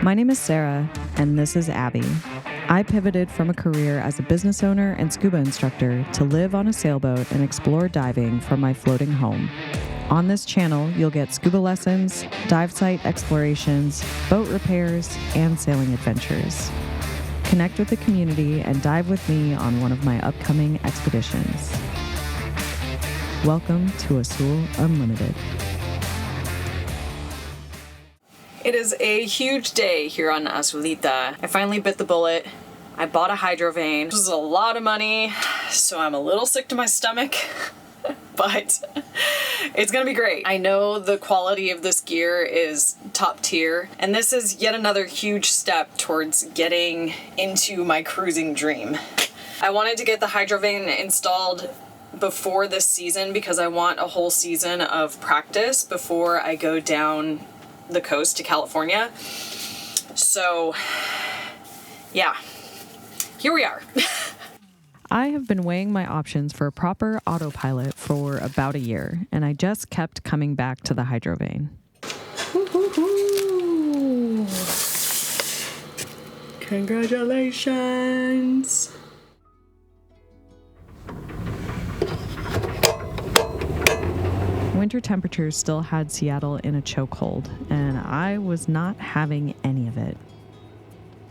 My name is Sarah, and this is Abby. I pivoted from a career as a business owner and scuba instructor to live on a sailboat and explore diving from my floating home. On this channel, you'll get scuba lessons, dive site explorations, boat repairs, and sailing adventures. Connect with the community and dive with me on one of my upcoming expeditions. Welcome to Azul Unlimited. It is a huge day here on Azulita. I finally bit the bullet. I bought a Hydrovane. This is a lot of money, so I'm a little sick to my stomach, but it's gonna be great. I know the quality of this gear is top tier, and this is yet another huge step towards getting into my cruising dream. I wanted to get the Hydrovane installed before this season because I want a whole season of practice before I go down the coast to California. So yeah, here we are. I have been weighing my options for a proper autopilot for about a year, and I just kept coming back to the Hydrovane. Congratulations. Winter temperatures still had Seattle in a chokehold, and I was not having any of it.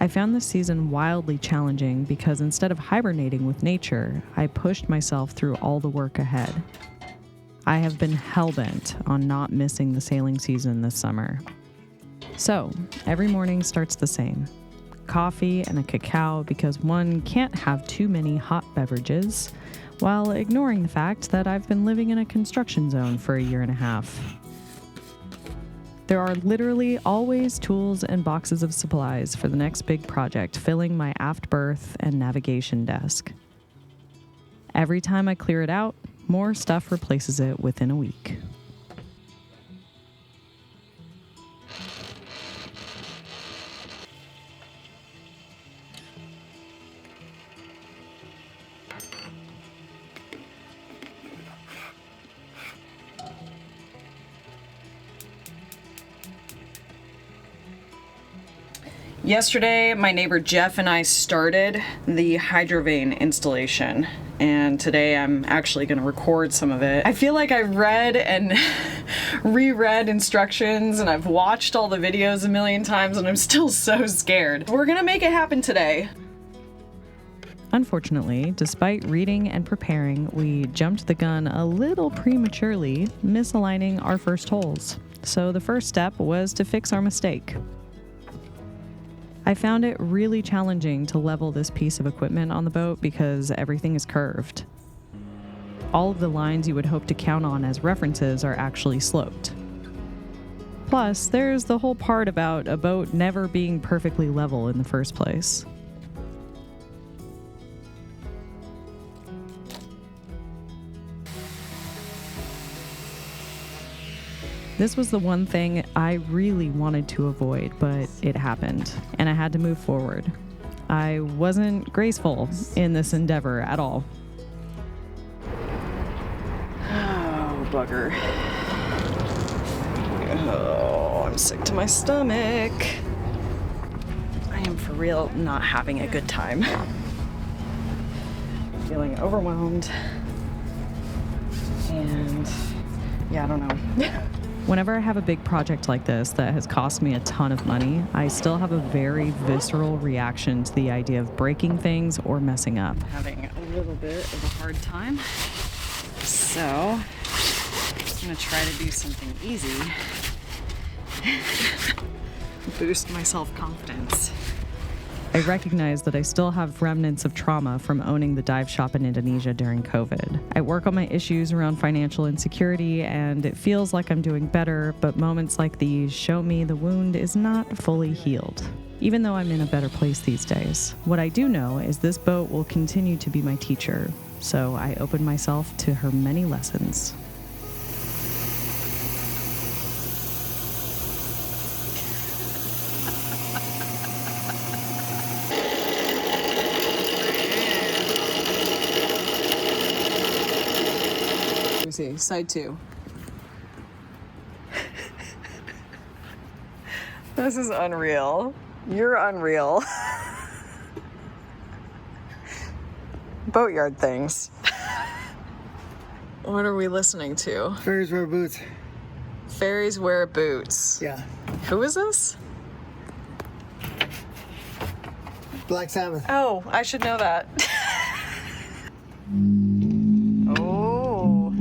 I found this season wildly challenging because instead of hibernating with nature, I pushed myself through all the work ahead. I have been hell-bent on not missing the sailing season this summer. So, every morning starts the same. Coffee and a cacao because one can't have too many hot beverages, while ignoring the fact that I've been living in a construction zone for a year and a half. There are literally always tools and boxes of supplies for the next big project filling my aft berth and navigation desk. Every time I clear it out, more stuff replaces it within a week. Yesterday, my neighbor Jeff and I started the Hydrovane installation, and today I'm actually going to record some of it. I feel like I read and reread instructions, and I've watched all the videos a million times, and I'm still so scared. We're going to make it happen today. Unfortunately, despite reading and preparing, we jumped the gun a little prematurely, misaligning our first holes. So the first step was to fix our mistake. I found it really challenging to level this piece of equipment on the boat because everything is curved. All of the lines you would hope to count on as references are actually sloped. Plus, there's the whole part about a boat never being perfectly level in the first place. This was the one thing I really wanted to avoid, but it happened, and I had to move forward. I wasn't graceful in this endeavor at all. Oh, bugger. Oh, I'm sick to my stomach. I am for real not having a good time. Feeling overwhelmed. And yeah, I don't know. Whenever I have a big project like this that has cost me a ton of money, I still have a very visceral reaction to the idea of breaking things or messing up. Having a little bit of a hard time. So, I'm gonna try to do something easy. Boost my self-confidence. I recognize that I still have remnants of trauma from owning the dive shop in Indonesia during COVID. I work on my issues around financial insecurity, and it feels like I'm doing better, but moments like these show me the wound is not fully healed, even though I'm in a better place these days. What I do know is this boat will continue to be my teacher, so I open myself to her many lessons. see. Side 2. This is unreal. You're unreal. Boatyard things. What are we listening to? Fairies wear boots. Fairies wear boots. Yeah. Who is this? Black Sabbath. Oh, I should know that. Oh.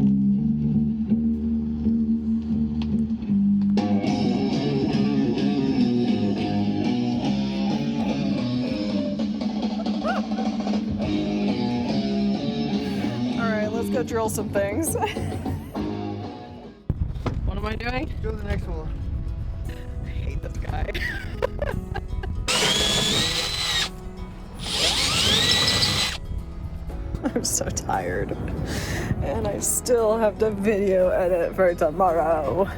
All right, let's go drill some things. What am I doing? Go to the next one. I hate this guy. I'm so tired. And I still have to video edit for tomorrow.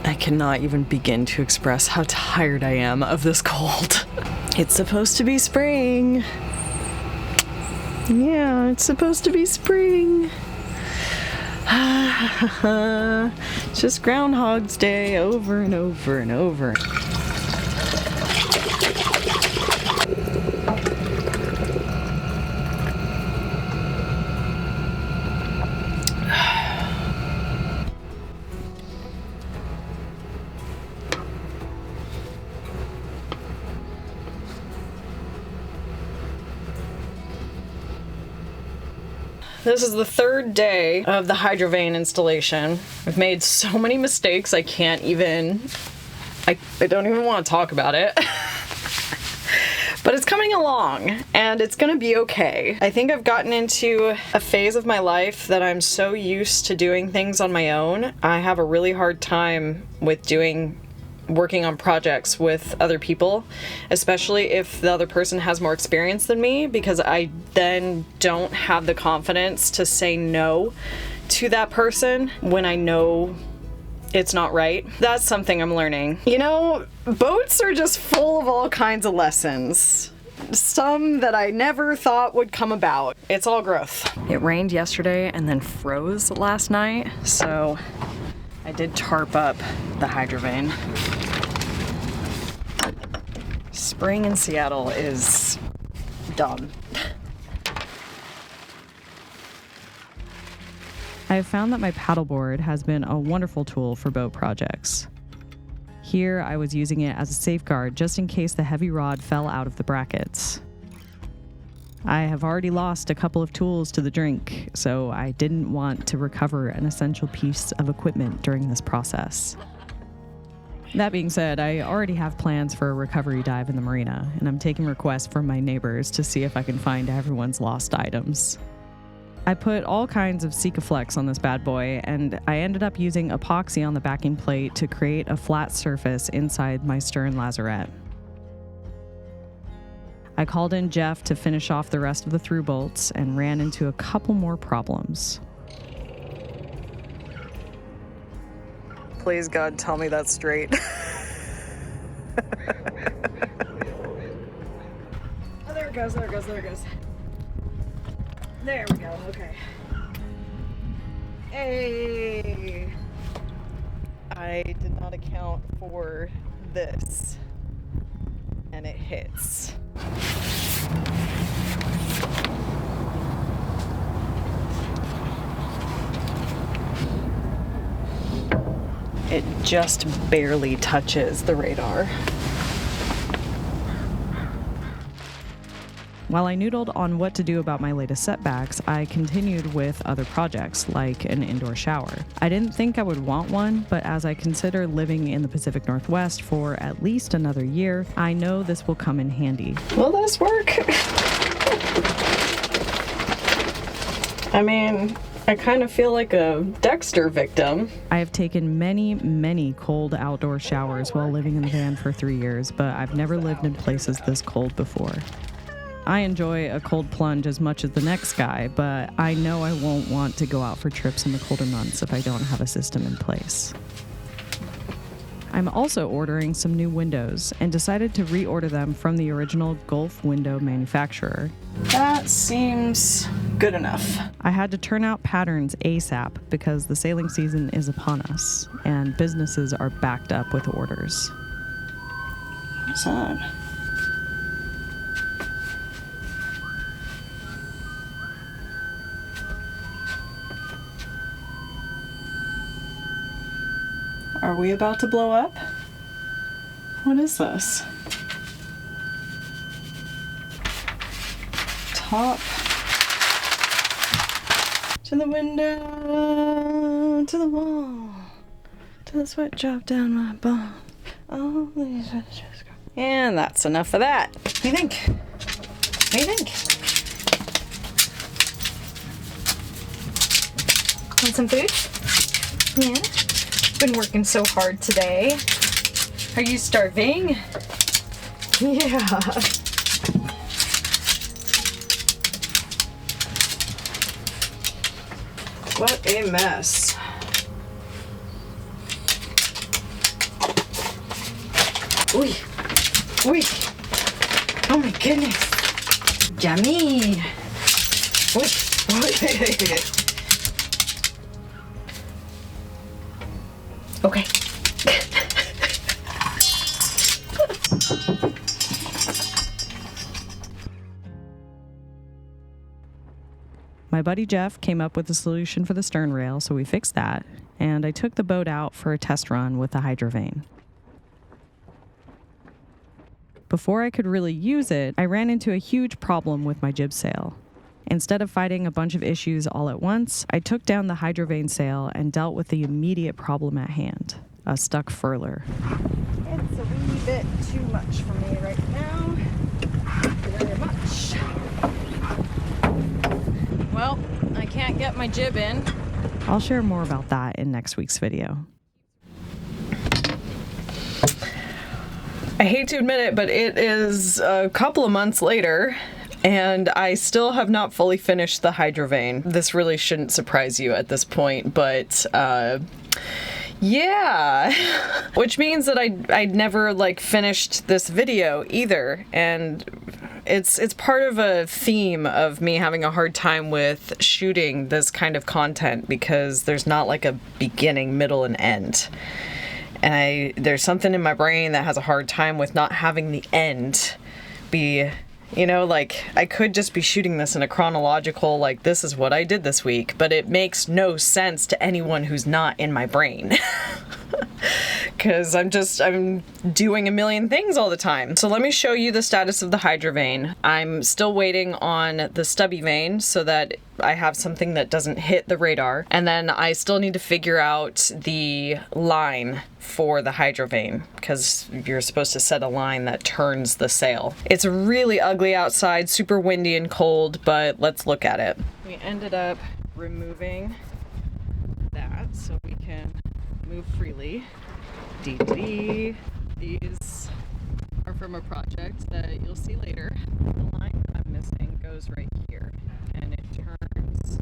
I cannot even begin to express how tired I am of this cold. It's supposed to be spring. Yeah, it's supposed to be spring. It's just Groundhog's Day over and over and over. This is the third day of the Hydrovane installation. I've made so many mistakes I can't even, I don't even want to talk about it. But it's coming along and it's gonna be okay. I think I've gotten into a phase of my life that I'm so used to doing things on my own. I have a really hard time with working on projects with other people, especially if the other person has more experience than me, because I then don't have the confidence to say no to that person when I know it's not right. That's something I'm learning. You know, boats are just full of all kinds of lessons. Some that I never thought would come about. It's all growth. It rained yesterday and then froze last night, so I did tarp up the Hydrovane. Spring in Seattle is dumb. I have found that my paddleboard has been a wonderful tool for boat projects. Here, I was using it as a safeguard just in case the heavy rod fell out of the brackets. I have already lost a couple of tools to the drink, so I didn't want to recover an essential piece of equipment during this process. That being said, I already have plans for a recovery dive in the marina, and I'm taking requests from my neighbors to see if I can find everyone's lost items. I put all kinds of Sikaflex on this bad boy, and I ended up using epoxy on the backing plate to create a flat surface inside my stern lazarette. I called in Jeff to finish off the rest of the through bolts and ran into a couple more problems. Please, God, tell me that's straight. Oh, there it goes, there it goes, there it goes. There we go, okay. Hey! I did not account for this. And it hits. It just barely touches the radar. While I noodled on what to do about my latest setbacks, I continued with other projects, like an indoor shower. I didn't think I would want one, but as I consider living in the Pacific Northwest for at least another year, I know this will come in handy. Will this work? I mean, I kind of feel like a Dexter victim. I have taken many cold outdoor showers while living in the van for 3 years, but I've never lived in places this cold before. I enjoy a cold plunge as much as the next guy, but I know I won't want to go out for trips in the colder months if I don't have a system in place. I'm also ordering some new windows and decided to reorder them from the original Gulf window manufacturer. That seems good enough. I had to turn out patterns ASAP because the sailing season is upon us and businesses are backed up with orders. What's that? Are we about to blow up? What is this? Top to the window, to the wall, to the sweat drop down my bum. Oh, and that's enough of that. What do you think? What do you think? Want some food? Yeah. Been working so hard today. Are you starving? Yeah. What a mess. Uy. Uy. Oh my goodness. Yummy. Uy. Uy. Okay. My buddy Jeff came up with a solution for the stern rail, so we fixed that, and I took the boat out for a test run with the Hydrovane. Before I could really use it, I ran into a huge problem with my jib sail. Instead of fighting a bunch of issues all at once, I took down the Hydrovane sail and dealt with the immediate problem at hand, a stuck furler. It's a wee bit too much for me right now. Very much. Well, I can't get my jib in. I'll share more about that in next week's video. I hate to admit it, but it is a couple of months later, and I still have not fully finished the Hydrovane. This really shouldn't surprise you at this point, but yeah, which means that I'd never finished this video either, and it's part of a theme of me having a hard time with shooting this kind of content because there's not a beginning, middle, and end. And there's something in my brain that has a hard time with not having the end be, I could just be shooting this in a chronological, this is what I did this week, but it makes no sense to anyone who's not in my brain. Because I'm doing a million things all the time. So let me show you the status of the Hydrovane. I'm still waiting on the stubby vane so that I have something that doesn't hit the radar. And then I still need to figure out the line for the Hydrovane because you're supposed to set a line that turns the sail. It's really ugly outside, super windy and cold, but let's look at it. We ended up removing that so we can move freely. These are from a project that you'll see later. The line that I'm missing goes right here, and it turns.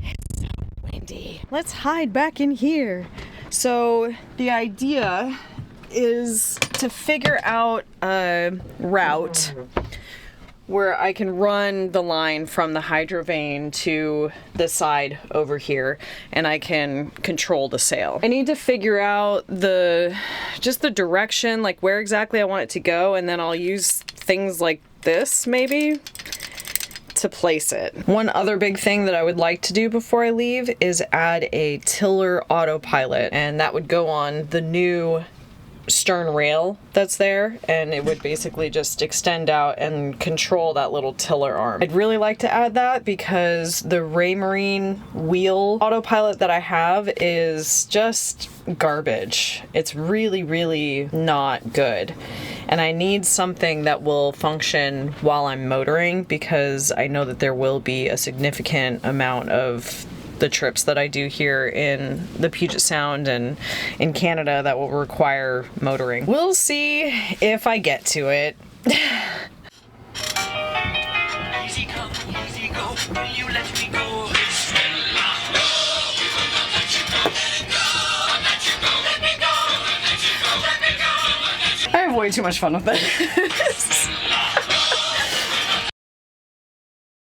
It's so windy. Let's hide back in here. So the idea is to figure out a route where I can run the line from the Hydrovane to the side over here, and I can control the sail. I need to figure out just the direction, where exactly I want it to go, and then I'll use things like this, maybe, to place it. One other big thing that I would like to do before I leave is add a tiller autopilot, and that would go on the new stern rail that's there, and it would basically just extend out and control that little tiller arm. I'd really like to add that because the Raymarine wheel autopilot that I have is just garbage. It's really, really not good. And I need something that will function while I'm motoring because I know that there will be a significant amount of the trips that I do here in the Puget Sound and in Canada that will require motoring. We'll see if I get to it. Easy come, easy go, will you let me go? Let me go. way too much fun with this.